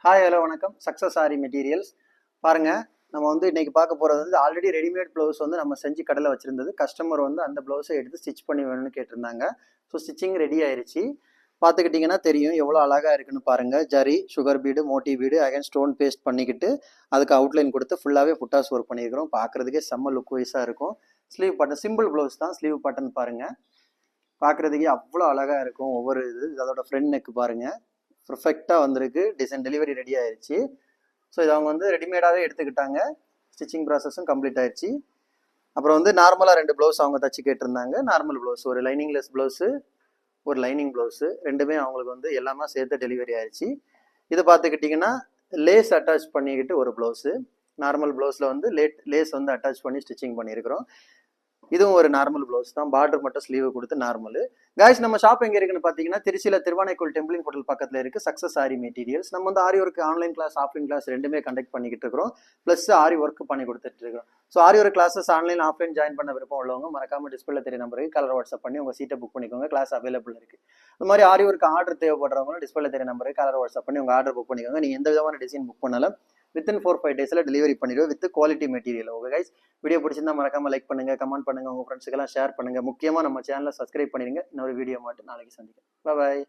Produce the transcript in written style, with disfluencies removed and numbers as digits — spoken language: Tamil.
ஹாய் ஹலோ வணக்கம். Success aari materials. பாருங்க, நம்ம வந்து இன்னைக்கு பார்க்க போகிறது வந்து ஆல்ரெடி ரெடிமேட் ப்ளவுஸ் வந்து நம்ம செஞ்சு கடையில் வச்சுருந்தது. கஸ்டமர் வந்து அந்த ப்ளவுஸை எடுத்து ஸ்டிச் பண்ணி வேணும்னு கேட்டிருந்தாங்க. ஸோ ஸ்டிச்சிங் ரெடி ஆயிடுச்சு. பார்த்துக்கிட்டிங்கன்னா தெரியும் எவ்வளோ அழகாக இருக்குன்னு பாருங்கள். Zari, sugar bead, Moti bead, again stone paste பண்ணிக்கிட்டு அதுக்கு அவுட்லைன் கொடுத்து ஃபுல்லாகவே புட்டாஸ் ஒர்க் பண்ணியிருக்கிறோம். பார்க்குறதுக்கே செம்ம லுக் வைஸாக இருக்கும். ஸ்லீவ் பட்டன் சிம்பிள் ப்ளவுஸ் தான். ஸ்லீவ் பட்டன் பாருங்கள், பார்க்குறதுக்கே அவ்வளோ அழகாக இருக்கும். ஒவ்வொரு அதோட ஃப்ரண்ட் நெக் பாருங்கள், பர்ஃபெக்டாக வந்திருக்கு. டிசைன் டெலிவரி ரெடி ஆயிடுச்சு. ஸோ இது அவங்க வந்து ரெடிமேடாகவே எடுத்துக்கிட்டாங்க. ஸ்டிச்சிங் ப்ராசஸும் கம்ப்ளீட் ஆயிடுச்சு. அப்புறம் வந்து நார்மலாக 2 ப்ளவுஸ் அவங்க தச்சு கேட்டிருந்தாங்க. நார்மல் ப்ளவுஸ், ஒரு லைனிங்லெஸ் ப்ளவுஸு, ஒரு லைனிங் ப்ளவுஸு, ரெண்டுமே அவங்களுக்கு வந்து எல்லாமே சேர்த்து டெலிவரி ஆயிடுச்சு. இது பார்த்துக்கிட்டிங்கன்னா லேஸ் அட்டாச் பண்ணிக்கிட்டு ஒரு ப்ளவுஸு. நார்மல் ப்ளவுஸில் வந்து லேஸ் வந்து அட்டாச் பண்ணி ஸ்டிச்சிங் பண்ணியிருக்கிறோம். இதுவும் ஒரு நார்மல் ப்ளவுஸ் தான். பார்டர் மட்டும் ஸ்லீவ் கொடுத்து நார்மல். காய்ஸ், நம்ம ஷாப் எங்கே இருக்குன்னு பார்த்தீங்கன்னா திருச்சியில் திருவானைக்கோள் டெம்பிளிங் ஹோட்டல் பக்கத்தில் இருக்குது. Success aari materials. நம்ம வந்து aari work online class, offline class ரெண்டுமே கண்டக்ட் பண்ணிக்கிட்டு இருக்கிறோம். ப்ளஸ் ஆரி ஒர்க் பண்ணி கொடுத்துட்டு இருக்கிறோம். So aari work classes online offline join பண்ண விருப்பம் உள்ளவங்க மறக்காம டிஸ்பிளே தெரிய நம்பருக்கு கலர் வாட்ஸ்அப் பண்ணி உங்கள் சீட்டை புக் பண்ணிக்கோங்க. கிளாஸ் அவைலபிள் இருக்குது. இந்த மாதிரி ஆரி ஒர்க் ஆர்டர் தேவைப்படுறவங்க டிஸ்பிளே தெரிய நம்பருக்கு கலர் வாட்ஸ்அப் பண்ணி உங்கள் ஆர்டர் புக் பண்ணிக்கோங்க. நீங்கள் எந்த விதமான டிசைன் புக் பண்ணாலும் வித்தின் 4-5 டேஸில் டெலிவரி பண்ணிடுவோம் with quality material. Okay guys, video பிடிச்சிருந்தா மறக்காம லைக் பண்ணுங்க, கமெண்ட் பண்ணுங்க, உங்க ஃப்ரெண்ட்ஸுக்கெல்லாம் ஷேர் பண்ணுங்க. முக்கியமாக நம்ம சேனலை சப்ஸ்கிரைப் பண்ணிடுங்க. இன்னொரு வீடியோ மட்டும் நாளைக்கு சந்திக்கிறேன். பாய்.